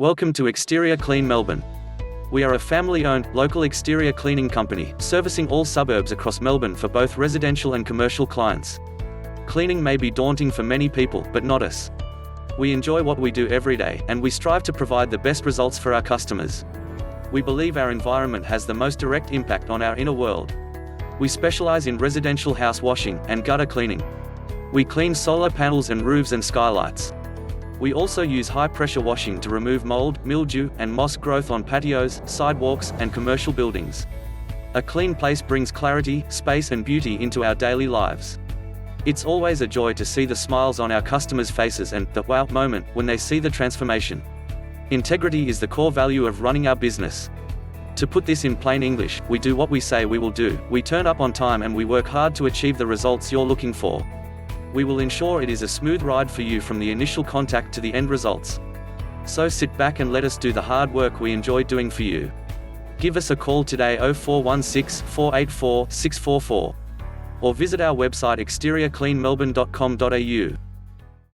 Welcome to Exterior Clean Melbourne. We are a family-owned, local exterior cleaning company, servicing all suburbs across Melbourne for both residential and commercial clients. Cleaning may be daunting for many people, but not us. We enjoy what we do every day, and we strive to provide the best results for our customers. We believe our environment has the most direct impact on our inner world. We specialize in residential house washing and gutter cleaning. We clean solar panels and roofs and skylights. We also use high-pressure washing to remove mold, mildew, and moss growth on patios, sidewalks, and commercial buildings. A clean place brings clarity, space, and beauty into our daily lives. It's always a joy to see the smiles on our customers' faces and the wow moment when they see the transformation. Integrity is the core value of running our business. To put this in plain English, we do what we say we will do, we turn up on time, and we work hard to achieve the results you're looking for. We will ensure it is a smooth ride for you from the initial contact to the end results. So sit back and let us do the hard work we enjoy doing for you. Give us a call today 0416 484 644. Or visit our website exteriorcleanmelbourne.com.au.